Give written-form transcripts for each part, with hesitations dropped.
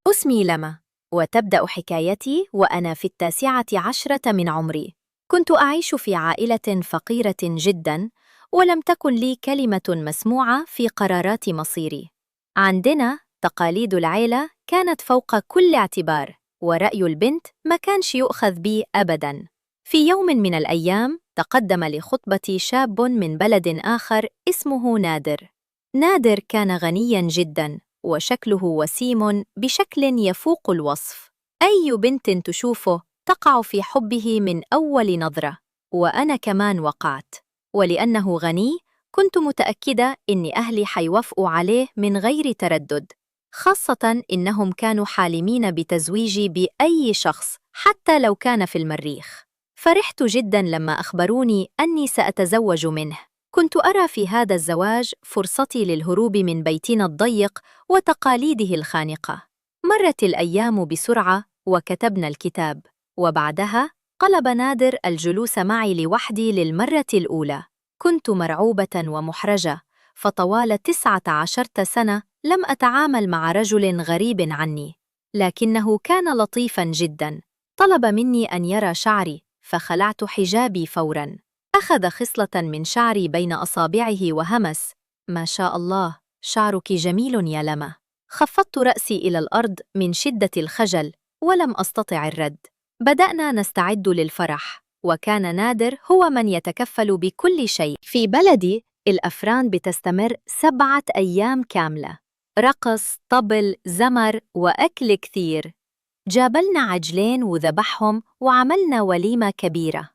اسمي لما، وتبدأ حكايتي وأنا في 19 من عمري. كنت أعيش في عائلة فقيرة جداً، ولم تكن لي كلمة مسموعة في قرارات مصيري. عندنا تقاليد العيلة كانت فوق كل اعتبار، ورأي البنت ما كانش يؤخذ بي أبداً. في يوم من الأيام تقدم لخطبتي شاب من بلد آخر اسمه نادر. نادر كان غنياً جداً، وشكله وسيم بشكل يفوق الوصف. أي بنت تشوفه تقع في حبه من أول نظرة، وأنا كمان وقعت. ولأنه غني كنت متأكدة إن أهلي حيوافقوا عليه من غير تردد، خاصة إنهم كانوا حالمين بتزويجي بأي شخص حتى لو كان في المريخ. فرحت جدا لما أخبروني أني سأتزوج منه. كنت أرى في هذا الزواج فرصتي للهروب من بيتنا الضيق وتقاليده الخانقة. مرت الأيام بسرعة وكتبنا الكتاب، وبعدها طلب نادر الجلوس معي لوحدي للمرة الأولى. كنت مرعوبة ومحرجة، فطوال 19 سنة لم أتعامل مع رجل غريب عني. لكنه كان لطيفاً جداً. طلب مني أن يرى شعري، فخلعت حجابي فوراً. أخذ خصلة من شعري بين أصابعه وهمس: ما شاء الله، شعرك جميل يا لما. خفضت رأسي إلى الأرض من شدة الخجل، ولم أستطع الرد. بدأنا نستعد للفرح، وكان نادر هو من يتكفل بكل شيء. في بلدي الأفران بتستمر 7 أيام كاملة: رقص، طبل، زمر، وأكل كثير. جابلنا عجلين وذبحهم وعملنا وليمة كبيرة.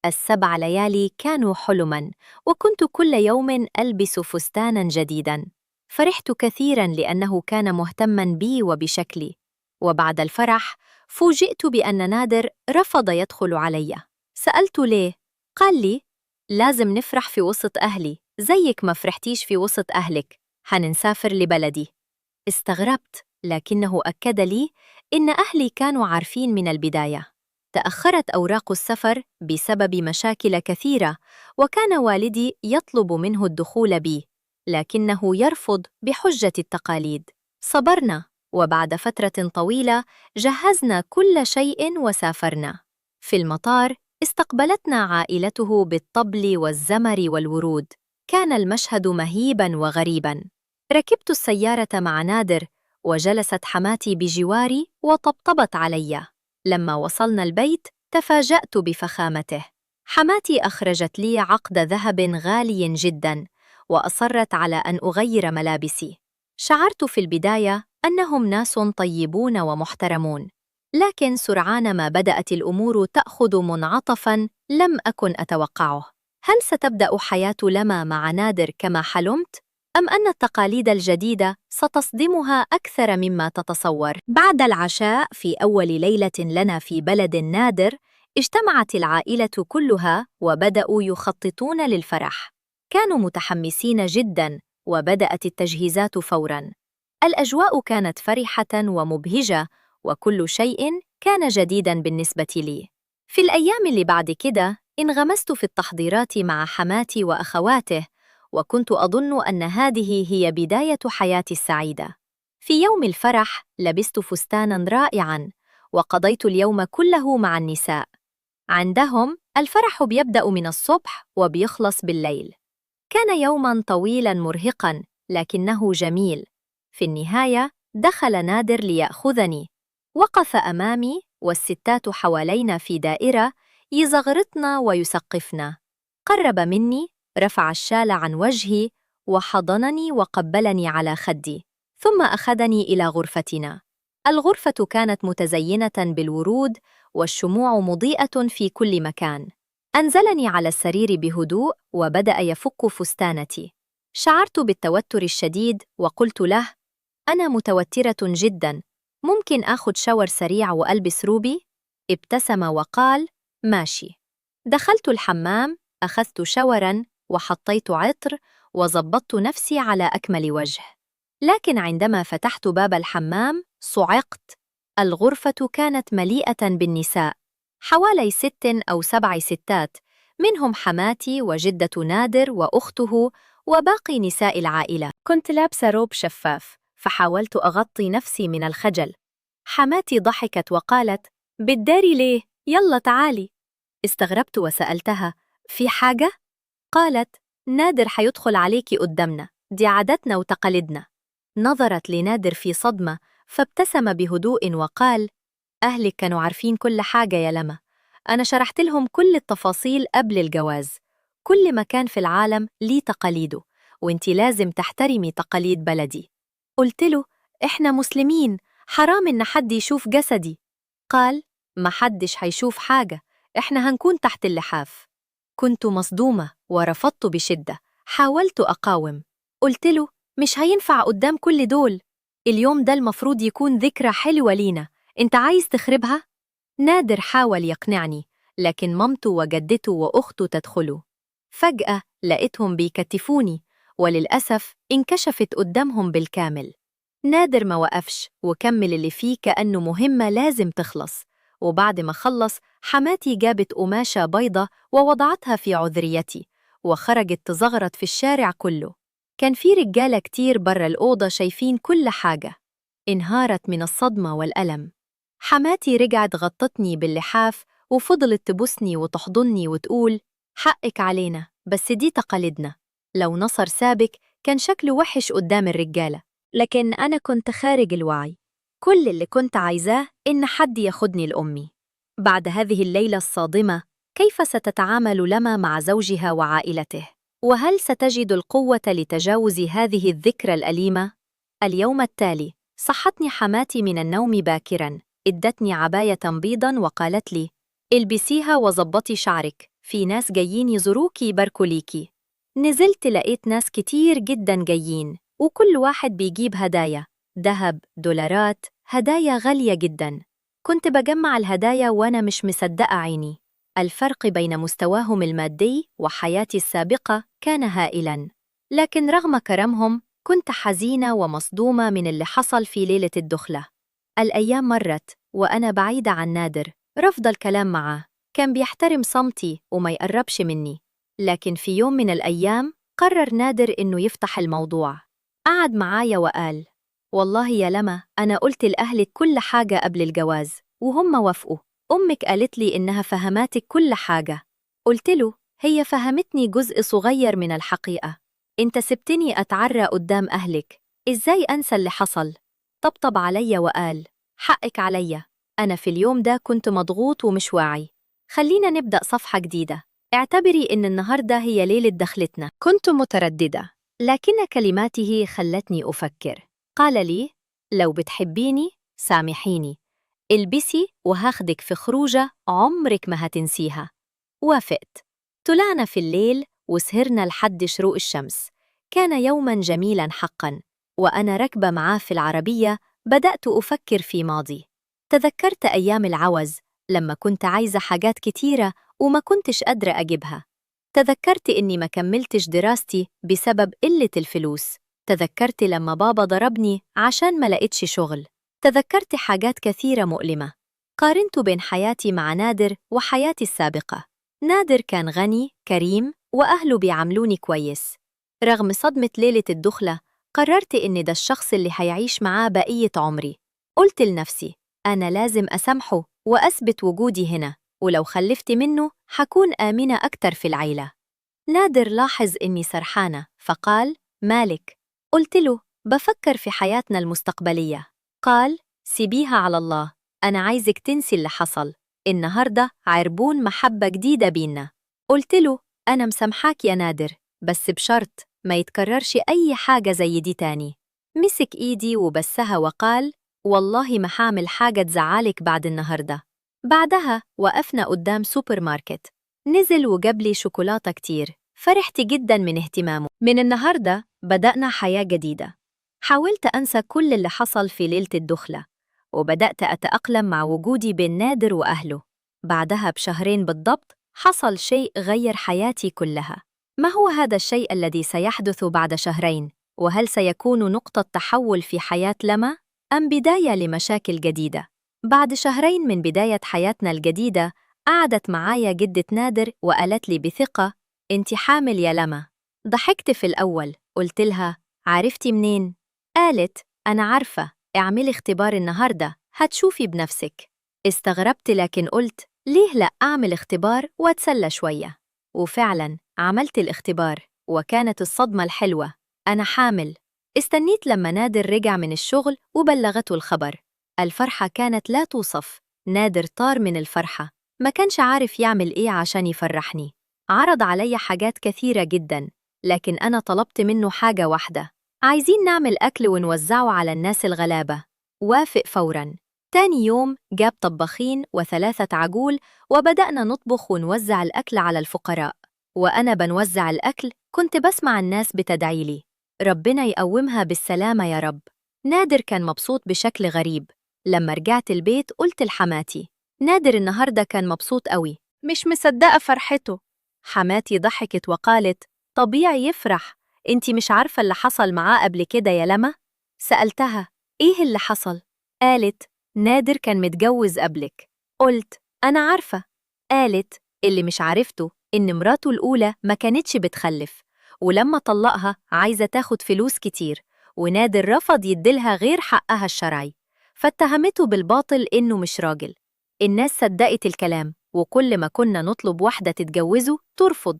ال7 ليالي كانوا حلماً، وكنت كل يوم ألبس فستاناً جديداً. فرحت كثيراً لأنه كان مهتماً بي وبشكلي. وبعد الفرح فوجئت بأن نادر رفض يدخل علي. سألت ليه؟ قال لي: لازم نفرح في وسط أهلي زيك ما فرحتيش في وسط أهلك، هنسافر لبلدي. استغربت، لكنه أكد لي إن أهلي كانوا عارفين من البداية. تأخرت أوراق السفر بسبب مشاكل كثيرة، وكان والدي يطلب منه الدخول بي، لكنه يرفض بحجة التقاليد. صبرنا، وبعد فترة طويلة جهزنا كل شيء وسافرنا. في المطار استقبلتنا عائلته بالطبل والزمر والورود. كان المشهد مهيباً وغريباً. ركبت السيارة مع نادر، وجلست حماتي بجواري وطبطبت علي. لما وصلنا البيت تفاجأت بفخامته. حماتي أخرجت لي عقد ذهب غالي جداً، وأصرت على أن أغير ملابسي. شعرت في البداية أنهم ناس طيبون ومحترمون، لكن سرعان ما بدأت الأمور تأخذ منعطفاً لم أكن أتوقعه. هل ستبدأ حياة لما مع نادر كما حلمت؟ أم أن التقاليد الجديدة ستصدمها أكثر مما تتصور؟ بعد العشاء في أول ليلة لنا في بلد نادر، اجتمعت العائلة كلها وبدأوا يخططون للفرح. كانوا متحمسين جداً، وبدأت التجهيزات فوراً. الأجواء كانت فرحة ومبهجة، وكل شيء كان جديداً بالنسبة لي. في الأيام اللي بعد كده انغمست في التحضيرات مع حماتي وأخواته، وكنت أظن أن هذه هي بداية حياتي السعيدة. في يوم الفرح لبست فستاناً رائعاً، وقضيت اليوم كله مع النساء. عندهم الفرح بيبدأ من الصبح وبيخلص بالليل. كان يوماً طويلاً مرهقاً، لكنه جميل. في النهاية دخل نادر ليأخذني. وقف أمامي، والستات حوالينا في دائرة يزغرطن ويسقفن. قرب مني، رفع الشال عن وجهي، وحضنني وقبلني على خدي، ثم أخذني إلى غرفتنا. الغرفة كانت متزينة بالورود، والشموع مضيئة في كل مكان. أنزلني على السرير بهدوء، وبدأ يفك فستانتي. شعرت بالتوتر الشديد، وقلت له: أنا متوترة جداً، ممكن آخذ شاور سريع وألبس روبي؟ ابتسم وقال: ماشي. دخلت الحمام، أخذت شاوراً، وحطيت عطر، وظبطت نفسي على أكمل وجه. لكن عندما فتحت باب الحمام صعقت. الغرفة كانت مليئة بالنساء، حوالي 6 أو 7 ستات، منهم حماتي وجدة نادر وأخته وباقي نساء العائلة. كنت لابسة روب شفاف، فحاولت أغطي نفسي من الخجل، حماتي ضحكت وقالت: بتداري ليه؟ يلا تعالي. استغربت وسألتها: في حاجة؟ قالت: نادر حيدخل عليكي قدامنا، دي عادتنا وتقاليدنا. نظرت لنادر في صدمة، فابتسم بهدوء وقال: أهلك كانوا عارفين كل حاجة يا لما، أنا شرحت لهم كل التفاصيل قبل الجواز. كل مكان في العالم ليه تقاليده، وانتي لازم تحترمي تقاليد بلدي. قلت له: إحنا مسلمين، حرام إن حد يشوف جسدي. قال: ما حدش هيشوف حاجة، إحنا هنكون تحت اللحاف. كنت مصدومة ورفضت بشدة، حاولت أقاوم. قلت له: مش هينفع قدام كل دول، اليوم ده المفروض يكون ذكرى حلوة لينا، انت عايز تخربها؟ نادر حاول يقنعني، لكن مامته وجدته وأخته تدخلوا. فجأة لقيتهم بيكتفوني، وللأسف انكشفت قدامهم بالكامل. نادر ما وقفش وكمل اللي فيه كأنه مهمة لازم تخلص. وبعد ما خلص، حماتي جابت قماشة بيضة ووضعتها في عذريتي، وخرجت تزغرط في الشارع كله. كان في رجالة كتير برا الأوضة شايفين كل حاجة. انهارت من الصدمة والألم. حماتي رجعت غطتني باللحاف وفضلت تبوسني وتحضني وتقول: حقك علينا، بس دي تقاليدنا. لو نصر سابك كان شكله وحش قدام الرجالة، لكن أنا كنت خارج الوعي. كل اللي كنت عايزاه إن حد ياخدني لأمي. بعد هذه الليلة الصادمة، كيف ستتعامل لما مع زوجها وعائلته؟ وهل ستجد القوة لتجاوز هذه الذكرى الأليمة؟ اليوم التالي صحتني حماتي من النوم باكراً، ادتني عباية بيضاً وقالت لي: البسيها وظبطي شعرك، في ناس جايين يزوروكي يباركوا ليكي. نزلت لقيت ناس كتير جداً جايين، وكل واحد بيجيب هدايا، ذهب، دولارات، هدايا غالية جداً. كنت بجمع الهدايا وأنا مش مصدقة عيني. الفرق بين مستواهم المادي وحياتي السابقة كان هائلاً. لكن رغم كرمهم، كنت حزينة ومصدومة من اللي حصل في ليلة الدخلة. الأيام مرت وأنا بعيدة عن نادر، رفض الكلام معه، كان بيحترم صمتي وما يقربش مني. لكن في يوم من الأيام قرر نادر إنه يفتح الموضوع. قعد معايا وقال: والله يا لما، أنا قلت لأهلك كل حاجة قبل الجواز وهم وافقوا. أمك قالت لي إنها فهماتك كل حاجة. قلت له: هي فهمتني جزء صغير من الحقيقة. انت سبتني أتعرى قدام أهلك، إزاي أنسى اللي حصل؟ طبطب عليا وقال: حقك عليا، أنا في اليوم ده كنت مضغوط ومش واعي. خلينا نبدأ صفحة جديدة، اعتبري إن النهاردة هي ليلة دخلتنا. كنت مترددة، لكن كلماته خلتني أفكر. قال لي: لو بتحبيني سامحيني، البسي وهاخدك في خروجة عمرك ما هتنسيها. وافقت. طلعنا في الليل وسهرنا لحد شروق الشمس. كان يوماً جميلاً حقاً. وأنا راكبة معاه في العربية بدأت أفكر في ماضي. تذكرت أيام العوز لما كنت عايزة حاجات كتيرة وما كنتش قادرة أجيبها. تذكرت إني ما كملتش دراستي بسبب قلة الفلوس. تذكرت لما بابا ضربني عشان ما لقيتش شغل. تذكرت حاجات كثيرة مؤلمة. قارنت بين حياتي مع نادر وحياتي السابقة. نادر كان غني، كريم، وأهله بيعاملوني كويس. رغم صدمة ليلة الدخلة، قررت إن ده الشخص اللي هيعيش معاه بقية عمري. قلت لنفسي: أنا لازم أسامحه وأثبت وجودي هنا، ولو خلفت منه حكون آمنة أكتر في العيلة. نادر لاحظ إني سرحانة فقال: مالك؟ قلت له: بفكر في حياتنا المستقبلية. قال: سيبيها على الله، أنا عايزك تنسي اللي حصل، النهاردة عربون محبة جديدة بينا. قلت له: أنا مسامحاك يا نادر، بس بشرط ما يتكررش أي حاجة زي دي تاني. مسك إيدي وبسها وقال: والله ما حامل حاجة تزعلك بعد النهاردة. بعدها وقفنا قدام سوبر ماركت. نزل وجاب لي شوكولاتة كتير، فرحت جدا من اهتمامه. من النهاردة بدأنا حياة جديدة. حاولت أنسى كل اللي حصل في ليلة الدخلة، وبدأت أتأقلم مع وجودي بين نادر وأهله. بعدها بشهرين بالضبط حصل شيء غير حياتي كلها. ما هو هذا الشيء الذي سيحدث بعد شهرين؟ وهل سيكون نقطة تحول في حياة لما؟ أم بداية لمشاكل جديدة؟ بعد شهرين من بداية حياتنا الجديدة، قعدت معايا جدة نادر وقالت لي بثقة: انت حامل يا لما. ضحكت في الأول، قلت لها: عرفتي منين؟ قالت: أنا عارفة، اعملي اختبار النهاردة، هتشوفي بنفسك. استغربت لكن قلت ليه لأ أعمل اختبار وأتسلى شوية. وفعلا عملت الاختبار وكانت الصدمة الحلوة، أنا حامل. استنيت لما نادر رجع من الشغل وبلغته الخبر. الفرحة كانت لا توصف. نادر طار من الفرحة، ما كانش عارف يعمل إيه عشان يفرحني. عرض علي حاجات كثيرة جدا، لكن أنا طلبت منه حاجة واحدة: عايزين نعمل أكل ونوزعه على الناس الغلابة. وافق فوراً. تاني يوم جاب طباخين و3 عجول وبدأنا نطبخ ونوزع الأكل على الفقراء. وأنا بنوزع الأكل كنت بسمع الناس بتدعيلي: ربنا يقومها بالسلامة يا رب. نادر كان مبسوط بشكل غريب. لما رجعت البيت قلت لحماتي: نادر النهاردة كان مبسوط قوي، مش مصدقة فرحته. حماتي ضحكت وقالت: طبيعي يفرح، انتي مش عارفة اللي حصل معاه قبل كده يا لما؟ سألتها: ايه اللي حصل؟ قالت: نادر كان متجوز قبلك. قلت: أنا عارفة. قالت: اللي مش عارفته إن مراته الأولى ما كانتش بتخلف، ولما طلقها عايزة تاخد فلوس كتير، ونادر رفض يديلها غير حقها الشرعي، فاتهمته بالباطل إنه مش راجل. الناس صدقت الكلام، وكل ما كنا نطلب واحدة تتجوزه ترفض،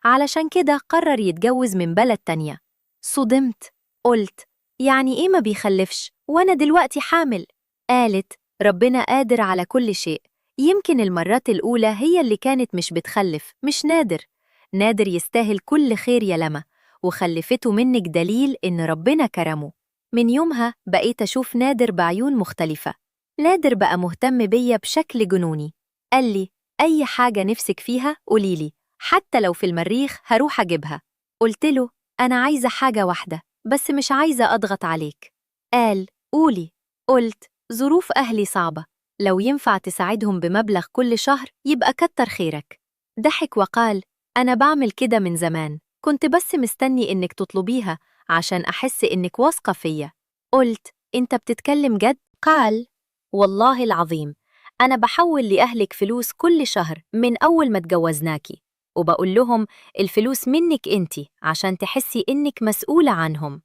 علشان كده قرر يتجوز من بلد تانية. صدمت. قلت: يعني إيه ما بيخلفش وأنا دلوقتي حامل؟ قالت: ربنا قادر على كل شيء، يمكن المرات الأولى هي اللي كانت مش بتخلف، مش نادر. نادر يستاهل كل خير يا لما، وخلفته منك دليل إن ربنا كرمه. من يومها بقيت أشوف نادر بعيون مختلفة. نادر بقى مهتم بيا بشكل جنوني. قال لي: أي حاجة نفسك فيها قوليلي، حتى لو في المريخ هروح أجيبها. قلت له: أنا عايزة حاجة واحدة بس مش عايزة أضغط عليك. قال: قولي. قلت: ظروف أهلي صعبة، لو ينفع تساعدهم بمبلغ كل شهر يبقى كتر خيرك. ضحك وقال: أنا بعمل كده من زمان، كنت بس مستني إنك تطلبيها عشان أحس إنك واثقة فيا. قلت: أنت بتتكلم جد؟ قال: والله العظيم أنا بحول لأهلك فلوس كل شهر من أول ما تجوزناكي، وبقول لهم الفلوس منك أنتي عشان تحسي إنك مسؤولة عنهم.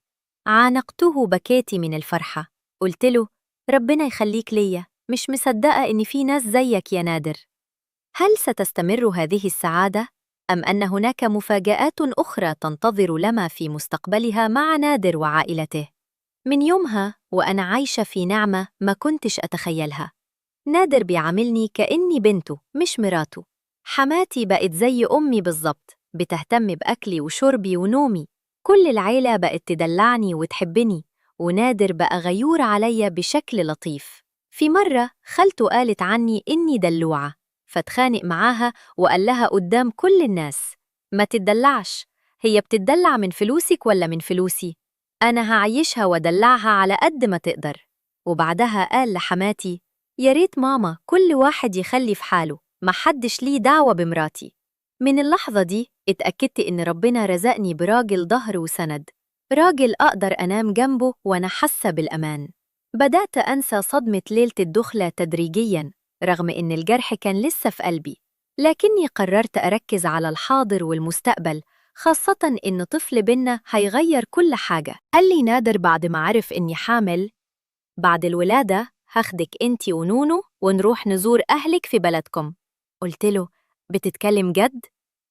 عانقته بكيتي من الفرحة. قلت له: ربنا يخليك ليا، مش مصدقة إن في ناس زيك يا نادر. هل ستستمر هذه السعادة؟ أم أن هناك مفاجآت أخرى تنتظر لما في مستقبلها مع نادر وعائلته؟ من يومها وأنا عايشة في نعمة ما كنتش أتخيلها. نادر بيعاملني كأني بنته مش مراته. حماتي بقت زي أمي بالظبط، بتهتم بأكلي وشربي ونومي. كل العيلة بقت تدلعني وتحبني، ونادر بقى غيور عليا بشكل لطيف. في مرة خالته قالت عني إني دلوعة، فاتخانق معاها وقال لها قدام كل الناس: ما تدلعش، هي بتدلع من فلوسك ولا من فلوسي؟ أنا هعيشها ودلعها على قد ما تقدر. وبعدها قال لحماتي: يا ريت ماما كل واحد يخلي في حاله، محدش ليه دعوة بمراتي. من اللحظة دي اتأكدت إن ربنا رزقني براجل ظهر وسند، راجل أقدر أنام جنبه وأنا حاسة بالأمان. بدأت أنسى صدمة ليلة الدخلة تدريجياً، رغم إن الجرح كان لسه في قلبي، لكني قررت أركز على الحاضر والمستقبل، خاصة إن طفل بينا هيغير كل حاجة. قال لي نادر بعد ما عرف إني حامل: بعد الولادة هاخدك انتي ونونو ونروح نزور أهلك في بلدكم. قلت له: بتتكلم جد؟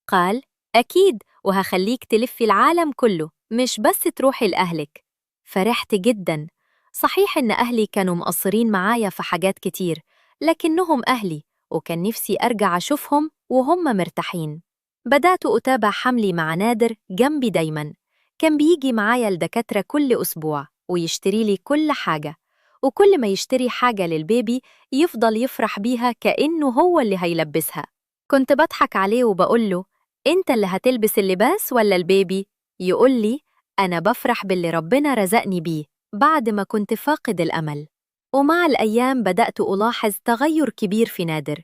قال: أكيد، وهخليك تلفي العالم كله مش بس تروحي لأهلك. فرحت جدا. صحيح إن أهلي كانوا مقصرين معايا في حاجات كتير، لكنهم أهلي، وكان نفسي أرجع أشوفهم وهم مرتاحين. بدأت أتابع حملي مع نادر جنبي دايما. كان بيجي معايا الدكاترة كل أسبوع ويشتري لي كل حاجة، وكل ما يشتري حاجة للبيبي يفضل يفرح بيها كأنه هو اللي هيلبسها. كنت بضحك عليه وبقول له: أنت اللي هتلبس اللباس ولا البيبي؟ يقول لي: أنا بفرح باللي ربنا رزقني بيه بعد ما كنت فاقد الأمل. ومع الأيام بدأت ألاحظ تغير كبير في نادر،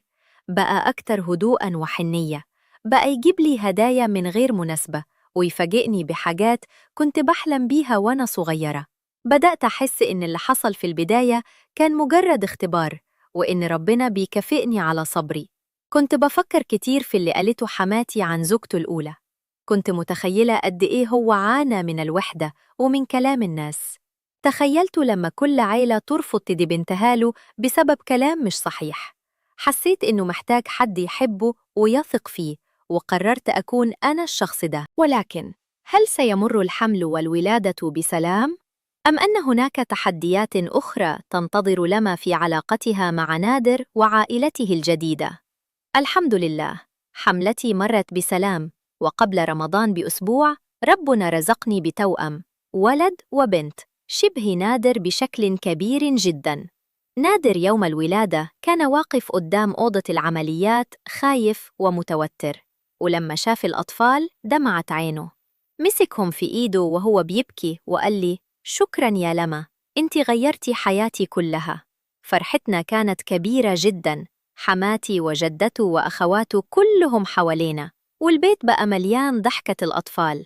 بقى أكتر هدوءاً وحنية، بقى يجيب لي هدايا من غير مناسبة، ويفاجئني بحاجات كنت بحلم بيها وأنا صغيرة. بدأت أحس إن اللي حصل في البداية كان مجرد اختبار، وإن ربنا بيكافئني على صبري. كنت بفكر كتير في اللي قالته حماتي عن زوجته الأولى. كنت متخيلة قد إيه هو عانى من الوحدة ومن كلام الناس. تخيلت لما كل عيلة ترفض تدي بنتها له بسبب كلام مش صحيح. حسيت إنه محتاج حد يحبه ويثق فيه، وقررت أكون أنا الشخص ده. ولكن هل سيمر الحمل والولادة بسلام؟ أم أن هناك تحديات أخرى تنتظر لما في علاقتها مع نادر وعائلته الجديدة؟ الحمد لله، حملتي مرت بسلام، وقبل رمضان بأسبوع ربنا رزقني بتوأم، ولد وبنت، شبه نادر بشكل كبير جدا. نادر يوم الولادة كان واقف قدام أوضة العمليات خايف ومتوتر، ولما شاف الأطفال دمعت عينه. مسكهم في إيده وهو بيبكي وقال لي: شكراً يا لما، أنت غيرتي حياتي كلها. فرحتنا كانت كبيرة جداً، حماتي وجدته وأخواته كلهم حوالينا، والبيت بقى مليان ضحكة الأطفال.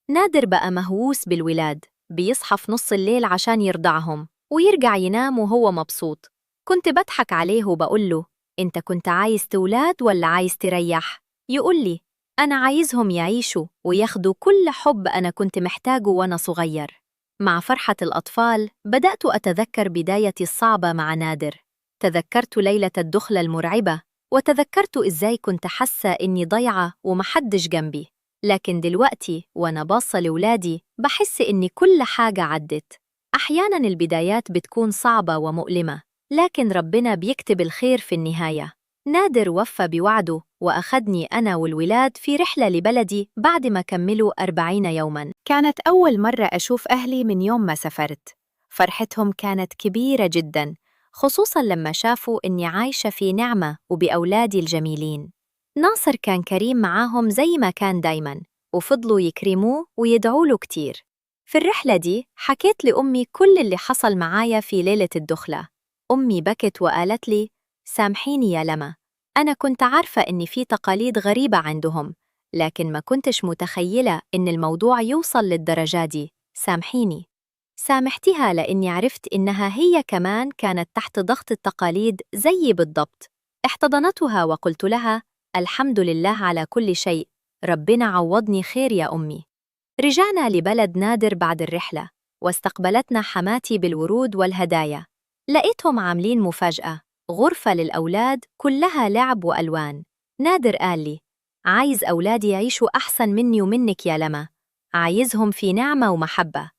نادر بقى مهووس بالولاد، بيصحى في نص الليل عشان يرضعهم ويرجع ينام وهو مبسوط. كنت بضحك عليه وبقول له: أنت كنت عايز تولاد ولا عايز تريح؟ يقول لي: أنا عايزهم يعيشوا وياخدوا كل حب أنا كنت محتاجه وأنا صغير. مع فرحة الأطفال بدأت أتذكر بدايتي الصعبة مع نادر. تذكرت ليلة الدخلة المرعبة، وتذكرت إزاي كنت حاسة إني ضيعة ومحدش جنبي. لكن دلوقتي وأنا باصة لولادي بحس إني كل حاجة عدت. أحياناً البدايات بتكون صعبة ومؤلمة، لكن ربنا بيكتب الخير في النهاية. نادر وفى بوعده وأخذني أنا والولاد في رحلة لبلدي بعد ما كملوا 40 يوماً. كانت أول مرة أشوف أهلي من يوم ما سافرت. فرحتهم كانت كبيرة جداً، خصوصاً لما شافوا إني عايشة في نعمة وبأولادي الجميلين. ناصر كان كريم معاهم زي ما كان دايماً، وفضلوا يكرموه ويدعوا له كتير. في الرحلة دي حكيت لأمي كل اللي حصل معايا في ليلة الدخلة. أمي بكت وقالت لي: سامحيني يا لما، أنا كنت عارفة إن في تقاليد غريبة عندهم، لكن ما كنتش متخيلة إن الموضوع يوصل للدرجة دي. سامحيني. سامحتها لأني عرفت إنها هي كمان كانت تحت ضغط التقاليد زيي بالضبط. احتضنتها وقلت لها: الحمد لله على كل شيء، ربنا عوضني خير يا أمي. رجعنا لبلد نادر بعد الرحلة، واستقبلتنا حماتي بالورود والهدايا. لقيتهم عاملين مفاجأة، غرفة للأولاد كلها لعب وألوان. نادر قال لي: عايز أولادي يعيشوا أحسن مني ومنك يا لما، عايزهم في نعمة ومحبة.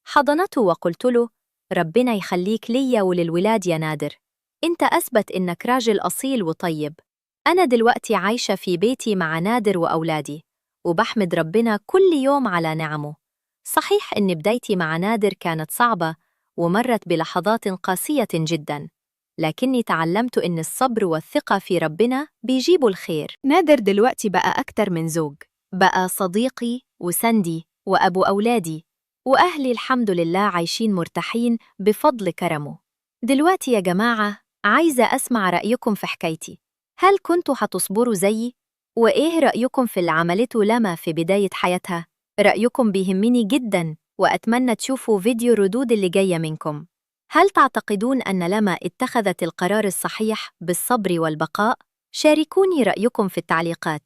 حضنته وقلت له: ربنا يخليك ليا وللولاد يا نادر، انت أثبت إنك راجل أصيل وطيب. أنا دلوقتي عايشة في بيتي مع نادر وأولادي، وبحمد ربنا كل يوم على نعمه. صحيح إن بدايتي مع نادر كانت صعبة ومرت بلحظات قاسية جداً، لكني تعلمت إن الصبر والثقة في ربنا بيجيبوا الخير. نادر دلوقتي بقى أكتر من زوج، بقى صديقي وسندي وأبو أولادي، وأهلي الحمد لله عايشين مرتاحين بفضل كرمه. دلوقتي يا جماعة عايزة أسمع رأيكم في حكايتي. هل كنتوا هتصبروا زيي؟ وإيه رأيكم في اللي عملته لما في بداية حياتها؟ رأيكم بيهمني جداً، وأتمنى تشوفوا فيديو ردود اللي جاية منكم. هل تعتقدون أن لما اتخذت القرار الصحيح بالصبر والبقاء؟ شاركوني رأيكم في التعليقات.